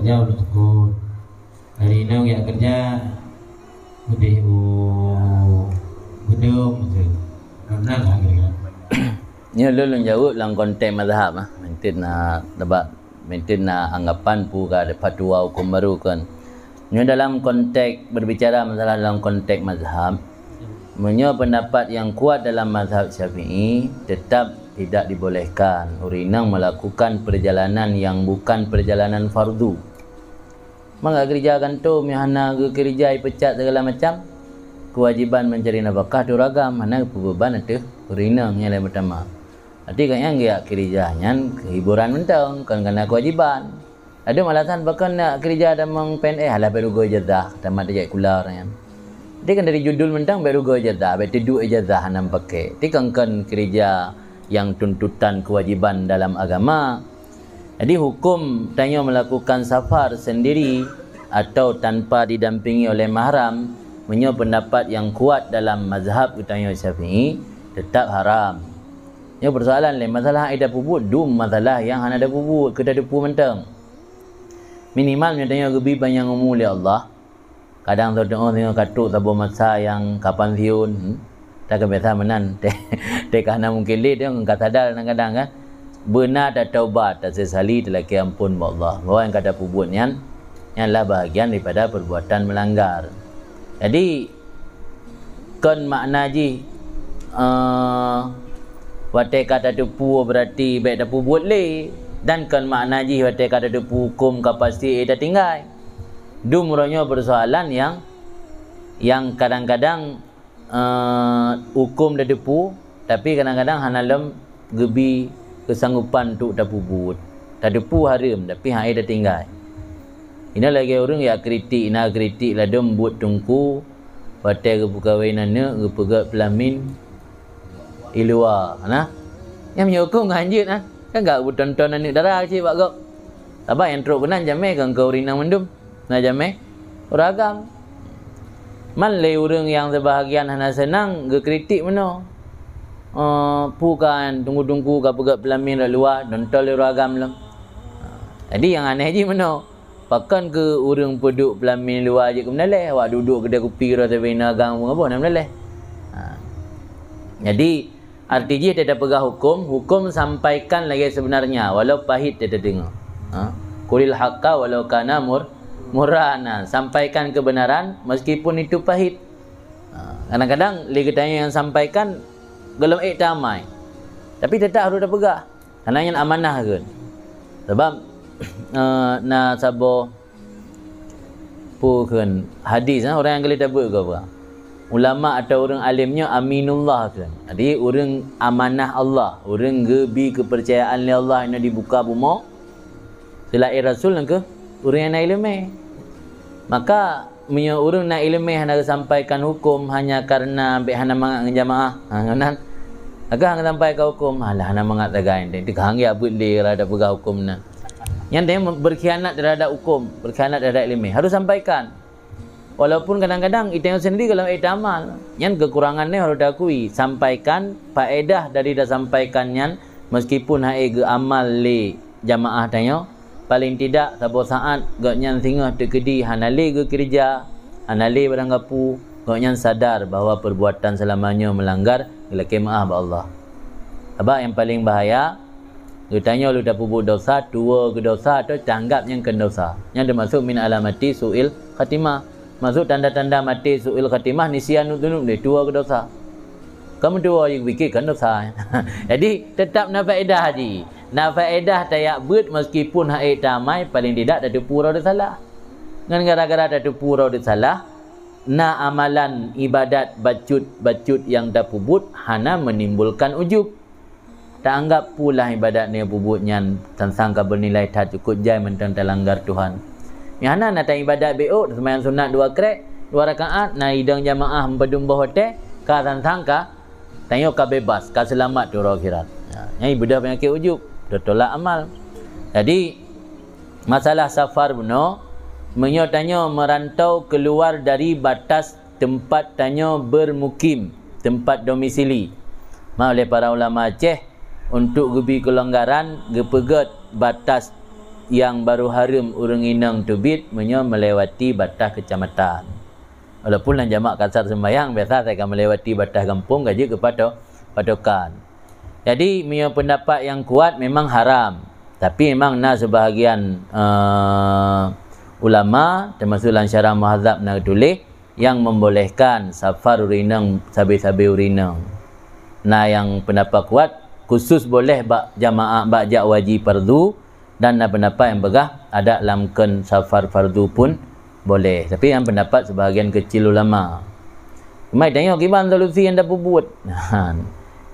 kerja untuk takut. Hari ini ya kerja gede gedung gitu. Benar lah kira-kira. Nya lu jawab dalam konteks mazhab maintain anggapan pu ka dapat dua hukum baru kan. Nya dalam konteks berbicara masalah dalam konteks mazhab, menyo pendapat yang kuat dalam mazhab Syafi'i tetap tidak dibolehkan urinang melakukan perjalanan yang bukan perjalanan fardu. Mangga gereja kanto mihana ke gereja pecat segala macam. Kewajiban mencari nafkah tu ragam, mana beban itu urinang yang lain pertama. Nanti kan yang dia gereja kehiburan mentang kan kena kewajiban. Ada alasan bahkan nak gereja ada mengpen halah baru go ijazah tamat dia kular kan. Dia kan dari judul mentang baru go ijazah, betul ijazah nam pakai. Ti kan gereja yang tuntutan kewajiban dalam agama. Jadi hukum tanya melakukan safar sendiri atau tanpa didampingi oleh mahram, menyo pendapat yang kuat dalam mazhab utama Syafi'i tetap haram. Nya persoalan lain masalah ada puput dum masalah yang hana ada puput kita ada pu mentang. Minimal tanya lebih banyak ngomong oleh Allah. Kadang tengok katuk sabo masa yang kapan siun. Tak kebiasa menan teh kana mungkin dia enggak sadar kadang-kadang kan benar tak taubat tak sesali telah ampun Allah bahwa yang kata pubut yang lah bahagian daripada perbuatan melanggar. Jadi kan makna ji wate kata tepu berarti baik tak pubut le dan kan makna ji wate kata tepu hukum kapasti dah tinggal. Dumronyo persoalan yang kadang-kadang hukum dah depu tapi kadang-kadang hanalem gebi kesanggupan untuk dah pubut dah depu haram tapi hai dah tinggal. Ini lagi orang ya kritik lah dem buat tungku patai ke perkahwinannya ke pegat pelamin ilua nah yang menyokong anjir kan enggak tonton anak darah cik pak gok apa yang teruk benan jamai kan kau rinang mendum nah jamai ragam. Man le orang yang sebahagian hana senang ge kritik meno. Pukan tunggu-tunggu ka pegat pelamin dak luar dontol ragam lam. Jadi yang aneh je meno. Pakan ke orang peduk pelamin luar je ke menaleh, awak duduk kedai kopi rasa bina gang apa nak menaleh. Jadi arti je dia pegang hukum sampaikan lagi sebenarnya walau pahit dia dengar. Qulil haqqa walau kana murana, sampaikan kebenaran meskipun itu pahit. Kadang-kadang lagi tanya yang sampaikan gelem damai. Tapi tetap harus dah pegang. Karena yang amanah kan. Sebab na sabo pun hadis orang yang kali tabuk ke apa? Ulama atau orang alimnya aminullah kan. Jadi orang amanah Allah, orang gebi kepercayaan Allah yang dibuka bumi. Selain Rasul ke orang yang nak ilmu. Maka punya orang nak ilmu hendak sampaikan hukum hanya karena ambek hana mangat dengan jamaah. Kan? Agak hang sampai ke hukum, alah hana mangat tagain. Dia hang ya boleh ada pegang hukum na. Yang dia berkhianat terhadap hukum, berkhianat terhadap ilmu. Harus sampaikan. Walaupun kadang-kadang itu yang sendiri kalau itu amal. Yang kekurangannya harus diakui. Sampaikan faedah dari dah sampaikannya meskipun hae ge amal le jamaah tanya. Paling tidak sabo saat gaknyan singgah tekedi hanale ke kerja hanale barang gapu gaknyan sadar bahawa perbuatan selamanya melanggar gelake maaf Allah. Sebab yang paling bahaya dia tanya lu dah pubut dosa tua ke dosa atau tanggap yang ken dosa yang termasuk min alamati suil khatimah, masuk tanda-tanda mati suil khatimah nisyanul dzunub dia tua ke dosa. Kamu tua yang fikirkan dosa. Jadi tetap nak faedah haji. Nak faedah tayak bet meskipun haid damai paling tidak ada pura dia salah. Dengan gara-gara ada pura dia salah, na amalan ibadat bacut yang dah pubut hana menimbulkan ujub. Tak anggap pula ibadat ni pubutnya sangka bernilai tak cukup jai mentang terlanggar Tuhan. Yang hana nak ibadat be'uk sembahyang sunat 2 rakaat na hidang jamaah berdumbah hotel ka sangka tanya ka bebas ka selamat tu akhirat. Yang ibadah penyakit ujub dah tolak amal. Jadi masalah safar beno menyotanya merantau keluar dari batas tempat tanya bermukim, tempat domisili. Oleh para ulama Aceh untuk gebi kelonggaran gepegat batas yang baru harum urang inang tubit menyo melewati batas kecamatan. Walaupun dalam jamak kasar sembahyang biasa saya akan melewati batas kampung gaji ke patokan. Jadi menyo pendapat yang kuat memang haram. Tapi memang sebahagian ulama termasuk dalam syarah muhadzab nak tulis yang membolehkan safar urinang sabi-sabi urinang. Yang pendapat kuat khusus boleh bak jamaah bak jak wajib fardu, dan pendapat yang begah ada lamkan safar fardu pun boleh. Tapi yang pendapat sebahagian kecil ulama. Mai tanya kiban solusi yang dah buat.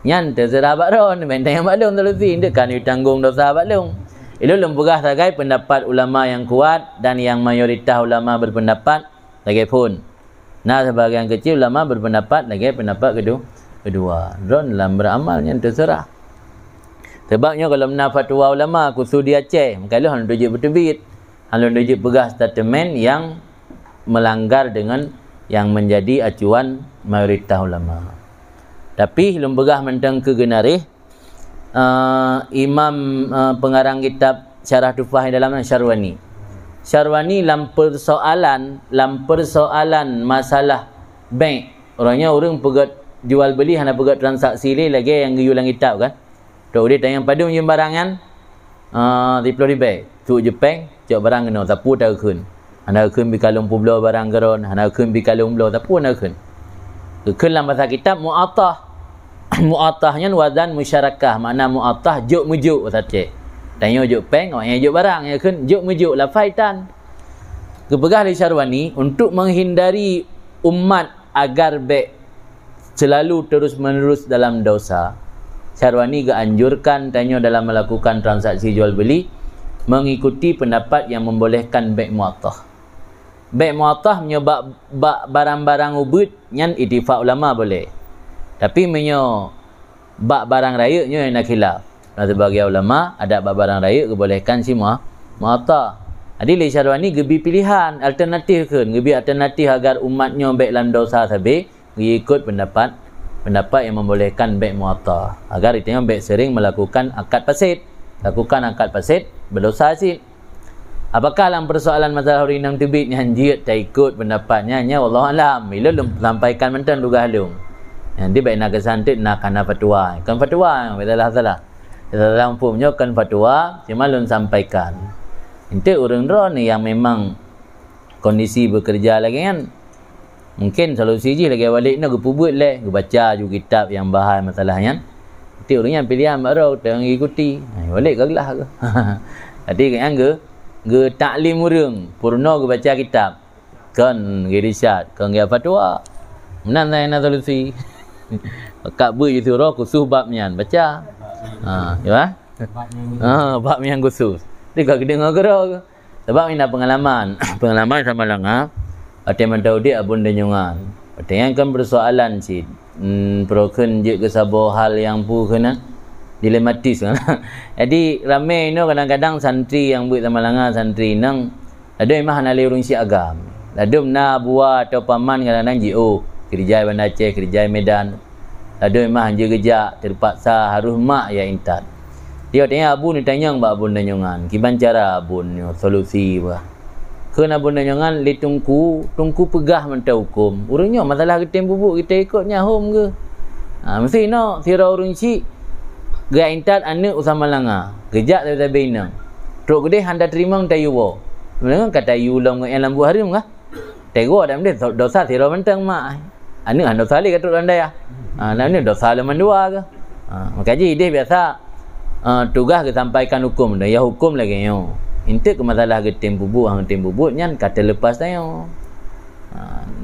Nyan terserah bak ron, main tanya bak long solusi ndak kan ditanggung dosa bak long. Itu lembugah sagai pendapat ulama yang kuat dan yang mayoritas ulama berpendapat lagi pun. Sebahagian kecil ulama berpendapat lagi pendapat kedua. Ron dalam beramalnya terserah. Sebabnya kalau nak fatwa ulama khusus di Aceh, kalau hang dujuk bertebit, hang dujuk pegah statement yang melanggar dengan yang menjadi acuan mayoritas ulama. Tapi lembegah mentang kegenarih Imam pengarang kitab Syarah Tufah dalam Syarwani. Syarwani lam persoalan masalah bank. Orangnya orang pegat jual beli hana pegat transaksi ni lagi yang guyulang kitab kan. Tok dia tanya padung je barangan diplo di bank. Tu Jepang cak barang kena tapu tak keun. Hana keun bi kalung publo barang geron, hana keun bi kalung blo tapu nak keun. Keun dalam bahasa kitab mu'attah. Mu'attahnya wazan musyarakah, makna mu'attah juk mujuk saja. Tanya juk peng, orang yang juk barang ya kan juk mujuk la faitan. Kepegah li Syarwani untuk menghindari umat agar baik selalu terus menerus dalam dosa. Syarwani anjurkan tanya dalam melakukan transaksi jual beli mengikuti pendapat yang membolehkan baik mu'attah. Baik mu'attah menyebab barang-barang ubud yang ittifaq ulama boleh. Tapi menyo bak barang raya nyo yang nak khilaf. Sebagai ulama ada bak barang raya kebolehkan si mu'attah. Jadi li Syarwani gebi pilihan alternatif kan, gebi alternatif agar umatnya baik dalam dosa sabe, ikut pendapat yang membolehkan baik mu'attah. Agar itu baik sering melakukan akad fasid. Lakukan akad fasid berdosa asid. Apakah dalam persoalan masalah urinang tubit yang jiat tak ikut pendapatnya nya wallahu alam. Bila sampaikan mentang dugah lung. Nanti baik nak kesantit nak kana fatwa. Kan fatwa bedalah salah. Dalam punya kan fatwa cuma lun sampaikan. Inte orang ron ni yang memang kondisi bekerja lagi kan. Mungkin solusi je lagi balik nak gepubut leh, baca juga kitab yang bahas masalahnya. Nanti orang yang pilihan baru tengah ikuti. Balik ke gelah ke. Jadi kan ge taklim urang, purna ge baca kitab. Kan ge risyad, kan ge fatwa. Menan saya nak solusi. Kak bu itu roh khusus babnya baca. Ya. Bab yang khusus. Dia kak dengar gerak. Sebab ini pengalaman sama langa. Ada mentau dia abun denyungan. Ada kan persoalan si proken je ke sabo hal yang pu kena dilematis kan. Jadi ramai no kadang-kadang santri yang buat sama langa santri nang ada imah nalai urung si agam. Ladum na buat atau paman kadang-kadang JO kerja Bandar Aceh, kerja Medan. Ada memang hanja gejak terpaksa harus mak ya intat. Dia tanya abun ni tanya mbak abun danyongan. Kiban cara abun ni solusi bah. Kena abun danyongan li tungku pegah mentah hukum. Urangnya masalah kita bubuk kita ikutnya home ke. Mesti no sira urang cik ga intat anak usama langa. Gejak tapi inang. Truk gede handa terima tayu wo. Menang kata yu long yang lambu harim kah? Tego dah mesti dosa sira mentang mak. Anak anda salih kat anda ya. Nak dosa leman dua ke. Maka je dia biasa tugas ke sampaikan hukum dah. Ya hukum lagi yo. Intik ke masalah ke tim bubuk hang tim bubuk nyan kata lepas dah yo.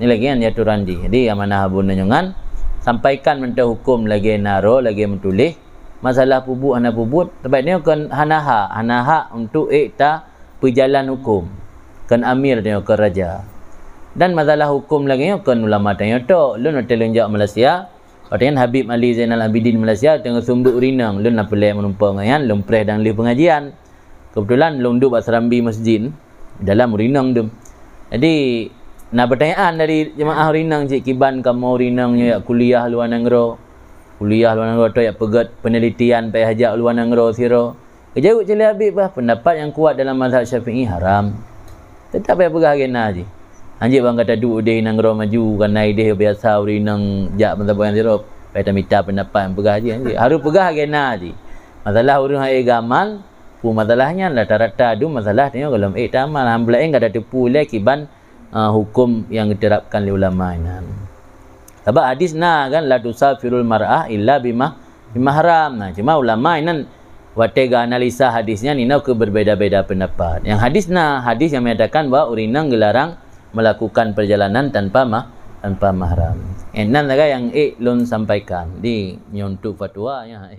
Ni lagi kan aturan di. Jadi amanah abun nyongan sampaikan mentah hukum lagi naro lagi mentulih masalah bubuk hana bubuk sebab ni kan hanaha untuk ikta perjalan hukum. Kan amir dia ke raja. Dan masalah hukum lagi kan ulama tanya tok lun hotel jak Malaysia Patien Habib Ali Zainal Abidin Malaysia tengah sumbuk urinang lun nak pelai menumpang ngayan lun preh dan li pengajian kebetulan lun duduk Serambi masjid dalam urinang dem. Jadi nak pertanyaan dari jemaah urinang cik kiban kamu urinangnya ya kuliah luar negara tu ya pegat penelitian payah hajak luar negara siro Kejarut Cili Habib bah, pendapat yang kuat dalam mazhab Syafi'i haram. Tetap payah pegah kena je. Anjir bang kata duk dia nang ro maju kan naik dia biasa uri nang jak mazhab yang zero. Payah minta pendapat yang pegah je anjir. Harus pegah kena je. Masalah urang ai gamal, pu masalahnya lah rata-rata du masalah tengok kalau tamal hambla enggak ada tepu le kiban hukum yang diterapkan oleh ulama ini. Sebab hadis nah kan la tusafirul mar'ah illa bimahram. Nah, cuma ulama ini watega analisa hadisnya nina ke berbeda-beda pendapat. Yang hadis yang menyatakan bahawa urinang dilarang melakukan perjalanan tanpa mahram. Enan laga yang lun sampaikan di nyontuk fatwa ya.